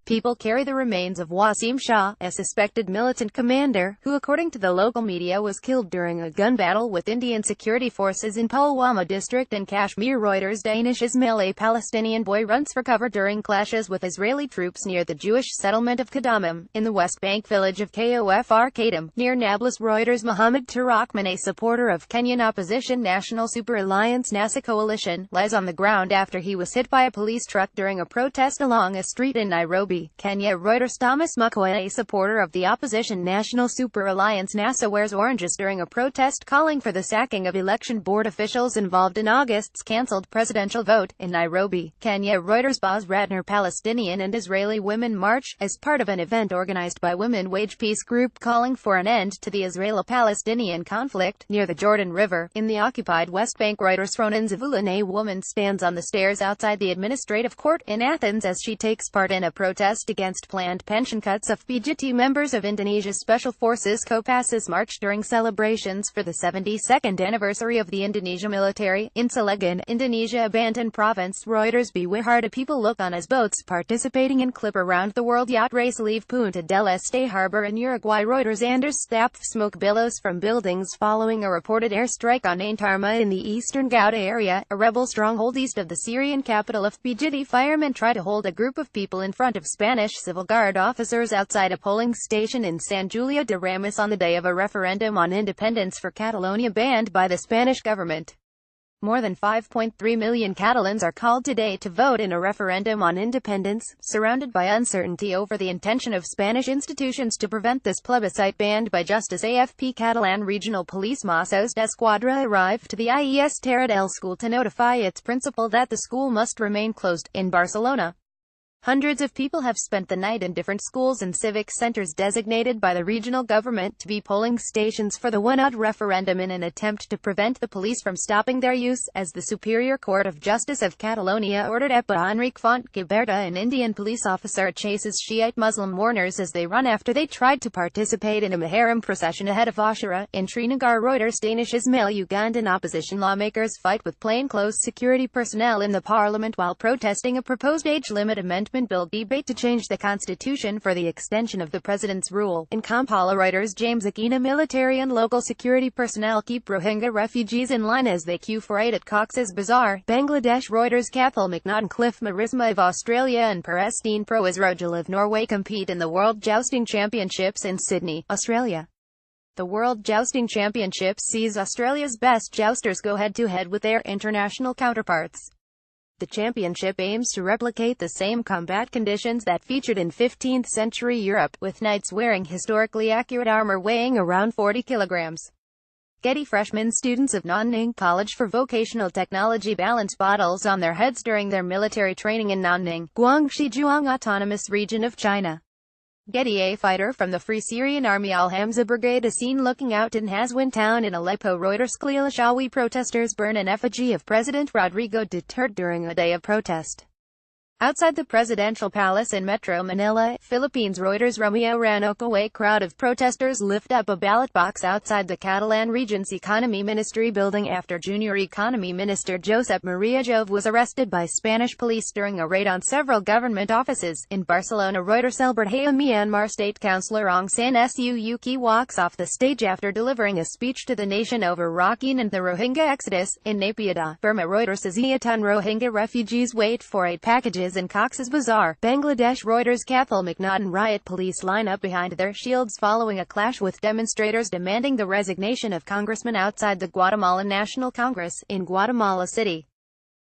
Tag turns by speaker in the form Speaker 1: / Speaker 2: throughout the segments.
Speaker 1: People carry the remains of Wasim Shah, a suspected militant commander, who according to the local media was killed during a gun battle with Indian security forces in Pulwama district in Kashmir. Reuters. Danish Ismail, a Palestinian boy, runs for cover during clashes with Israeli troops near the Jewish settlement of Kadamim, in the West Bank village of Kofr Kadam, near Nablus. Reuters. Mohammed Turachman, a supporter of Kenyan opposition National Super Alliance NASA coalition, lies on the ground after he was hit by a police truck during a protest along a street in Nairobi, Kenya. Reuters. Thomas Mukwege, a supporter of the opposition National Super Alliance NASA, wears oranges during a protest calling for the sacking of election board officials involved in August's cancelled presidential vote in Nairobi, Kenya. Reuters. Boz Ratner, Palestinian and Israeli women march, as part of an event organized by Women Wage Peace Group calling for an end to the Israeli-Palestinian conflict, near the Jordan River, in the occupied West Bank. Reuters. Ronan Zavulan, a woman stands on the stairs outside the administrative court in Athens as she takes part in a protest against planned pension cuts of PGT. Members of Indonesia's Special Forces Kopassus march during celebrations for the 72nd anniversary of the Indonesia military, in Cilegon, Indonesia abandoned province. Reuters. Beware the people look on as boats participating in Clipper round-the-world yacht race leave Punta del Este harbor in Uruguay. Reuters. Anders Stapp, smoke billows from buildings following a reported airstrike on Ain Tarma in the eastern Ghouta area, a rebel stronghold east of the Syrian capital of PGT. Firemen try to hold a group of people in front of Spanish Civil Guard officers outside a polling station in San Julia de Ramis on the day of a referendum on independence for Catalonia banned by the Spanish government. More than 5.3 million Catalans are called today to vote in a referendum on independence, surrounded by uncertainty over the intention of Spanish institutions to prevent this plebiscite banned by justice. AFP. Catalan Regional Police Mossos d'Esquadra arrived to the IES Terra del School to notify its principal that the school must remain closed, in Barcelona. Hundreds of people have spent the night in different schools and civic centers designated by the regional government to be polling stations for the one-odd referendum in an attempt to prevent the police from stopping their use, as the Superior Court of Justice of Catalonia ordered. EPA. Enrique Font Giberta, an Indian police officer, chases Shiite Muslim mourners as they run after they tried to participate in a Muharram procession ahead of Ashura, in Srinagar. Reuters. Danish Ismail, Ugandan opposition lawmakers fight with plainclothes security personnel in the parliament while protesting a proposed age limit amendment bill debate to change the constitution for the extension of the president's rule. In Kampala. Reuters. James Akina, military and local security personnel keep Rohingya refugees in line as they queue for aid at Cox's Bazar, Bangladesh. Reuters. Cathal McNaughton, Cliff Marisma of Australia and Perestine Pro Israel of Norway compete in the World Jousting Championships in Sydney, Australia. The World Jousting Championships sees Australia's best jousters go head-to-head with their international counterparts. The championship aims to replicate the same combat conditions that featured in 15th-century Europe, with knights wearing historically accurate armor weighing around 40 kilograms. Getty. Freshman students of Nanning College for Vocational Technology balance bottles on their heads during their military training in Nanning, Guangxi Zhuang Autonomous Region of China. Getty. A fighter from the Free Syrian Army Al-Hamza Brigade is seen looking out in Hazwin town in Aleppo. Reuters. Kalilashawi protesters burn an effigy of President Rodrigo Duterte during a day of protest outside the presidential palace in Metro Manila, Philippines. Reuters. Romeo Ranocco, a crowd of protesters lift up a ballot box outside the Catalan region's Economy Ministry building after Junior Economy Minister Josep Maria Jove was arrested by Spanish police during a raid on several government offices in Barcelona. Reuters. Albert-Heia, Myanmar State Councillor Aung San Suu Kyi walks off the stage after delivering a speech to the nation over Rakhine and the Rohingya exodus, in Naypyidaw, Burma. Reuters. A ton Rohingya refugees wait for aid packages in Cox's Bazar, Bangladesh. Reuters. Cathal McNaughton, riot police line up behind their shields following a clash with demonstrators demanding the resignation of congressmen outside the Guatemalan National Congress, in Guatemala City.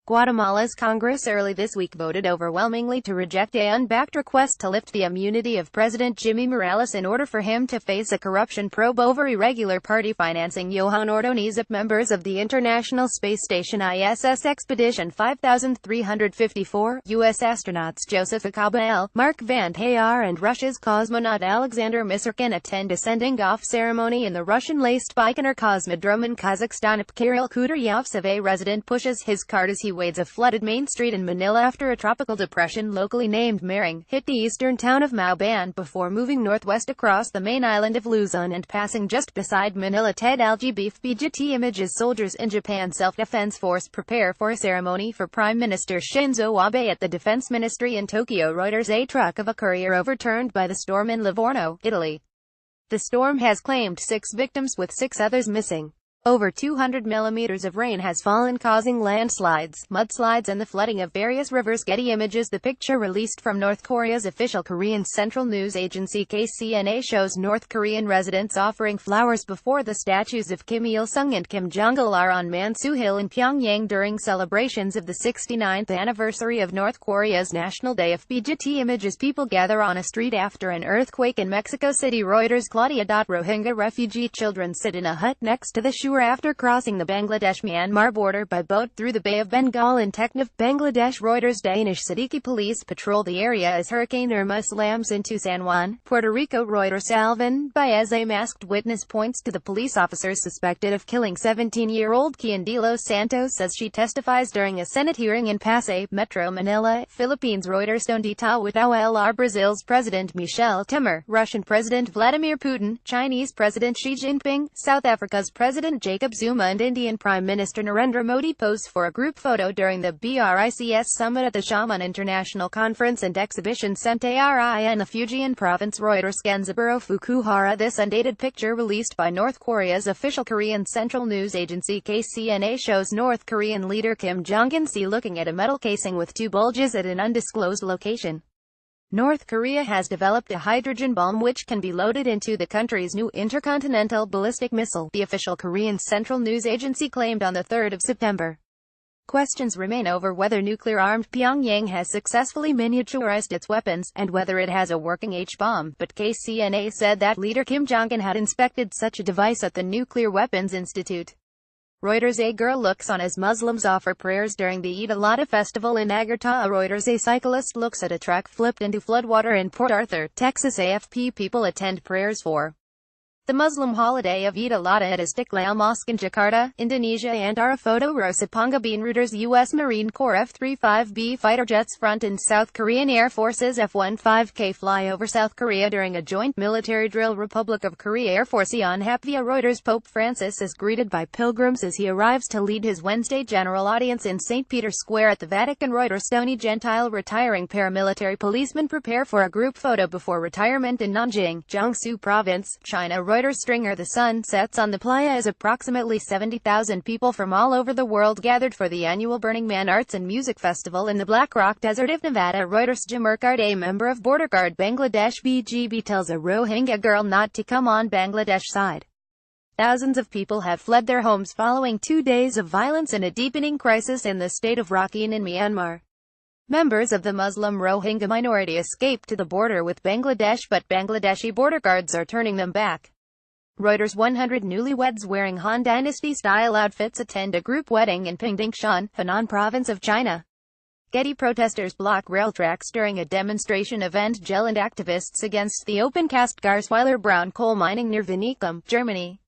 Speaker 1: Guatemala's Congress early this week voted overwhelmingly to reject a unbacked request to lift the immunity of President Jimmy Morales in order for him to face a corruption probe over irregular party financing. Johan Ordonez. Members of the International Space Station ISS Expedition 5354, U.S. astronauts Joseph Acabel, Mark Van Hayar and Russia's cosmonaut Alexander Misirkin attend a sending-off ceremony in the Russian-laced Baikonur Cosmodrome in Kazakhstan. Kirill Kudryavtsev, a resident, pushes his cart as he wades a flooded Main Street in Manila after a tropical depression locally named Mering hit the eastern town of Mauban before moving northwest across the main island of Luzon and passing just beside Manila. Ted Algae Beef BGT images soldiers in Japan self-defense force prepare for a ceremony for Prime Minister Shinzo Abe at the Defense Ministry in Tokyo. Reuters. A truck of a courier overturned by the storm in Livorno, Italy. The storm has claimed 6 victims with 6 others missing. Over 200 millimeters of rain has fallen, causing landslides, mudslides and the flooding of various rivers. Getty Images. The picture, released from North Korea's official Korean Central News Agency KCNA, shows North Korean residents offering flowers before the statues of Kim Il-sung and Kim Jong-il on Mansu Hill in Pyongyang during celebrations of the 69th anniversary of North Korea's National Day. FBGT Images. People gather on a street after an earthquake in Mexico City. Reuters. Claudia. Rohingya refugee children sit in a hut next to the shore after crossing the Bangladesh-Myanmar border by boat through the Bay of Bengal in Teknaf, Bangladesh. Reuters. Danish Siddiqui police patrol the area as Hurricane Irma slams into San Juan, Puerto Rico. Reuters. Alvin Baez, a masked witness, points to the police officers suspected of killing 17-year-old Kian De Los Santos as she testifies during a Senate hearing in Pasay, Metro Manila, Philippines. Reuters. Dita with OLR. Brazil's President Michel Temer, Russian President Vladimir Putin, Chinese President Xi Jinping, South Africa's President Jacob Zuma and Indian Prime Minister Narendra Modi pose for a group photo during the BRICS summit at the Xiamen International Conference and Exhibition Centre in the Fujian province. Reuters. Genzaburo Fukuhara. This undated picture, released by North Korea's official Korean Central News Agency KCNA, shows North Korean leader Kim Jong-un looking at a metal casing with 2 bulges at an undisclosed location. North Korea has developed a hydrogen bomb which can be loaded into the country's new intercontinental ballistic missile, the official Korean Central News Agency claimed on the 3rd of September. Questions remain over whether nuclear-armed Pyongyang has successfully miniaturized its weapons, and whether it has a working H-bomb, but KCNA said that leader Kim Jong-un had inspected such a device at the Nuclear Weapons Institute. Reuters. A girl looks on as Muslims offer prayers during the Eid al-Adha festival in Agartala. Reuters. A cyclist looks at a truck flipped into floodwater in Port Arthur, Texas. AFP. People attend prayers for the Muslim holiday of Eid al-Adha at Istiqlal Mosque in Jakarta, Indonesia. Antara photo. Rosa Pangabin. Reuters. U.S. Marine Corps F-35B fighter jets front in South Korean Air Force's F-15K fly over South Korea during a joint military drill. Republic of Korea Air Force on Hapvia. Reuters. Pope Francis is greeted by pilgrims as he arrives to lead his Wednesday general audience in St. Peter's Square at the Vatican. Reuters. Stony Gentile retiring paramilitary policemen prepare for a group photo before retirement in Nanjing, Jiangsu Province, China. Reuters. Stringer. The sun sets on the playa as approximately 70,000 people from all over the world gathered for the annual Burning Man Arts and Music Festival in the Black Rock Desert of Nevada. Reuters. Jamarkard, a member of Border Guard Bangladesh BGB, tells a Rohingya girl not to come on Bangladesh side. Thousands of people have fled their homes following 2 days of violence and a deepening crisis in the state of Rakhine in Myanmar. Members of the Muslim Rohingya minority escaped to the border with Bangladesh, but Bangladeshi border guards are turning them back. Reuters. 100 newlyweds wearing Han Dynasty-style outfits attend a group wedding in Pingdingshan, Henan Province of China. Getty. Protesters block rail tracks during a demonstration of End-Gelände activists against the open-cast Garsweiler brown coal mining near Vinicum, Germany.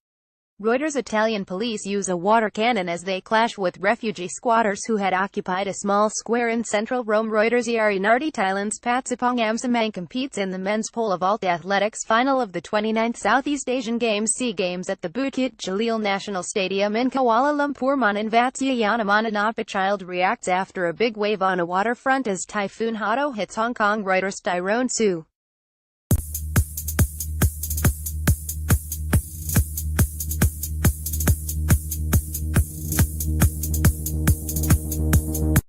Speaker 1: Reuters. Italian police use a water cannon as they clash with refugee squatters who had occupied a small square in central Rome. Reuters. Yari Nardi. Thailand's Patsipong Amsamang competes in the men's pole vault athletics final of the 29th Southeast Asian Games SEA Games at the Bukit Jalil National Stadium in Kuala Lumpur. Manan Vatsyayana. Mananapa child reacts after a big wave on a waterfront as Typhoon Hato hits Hong Kong. Reuters. Tyrone Sue.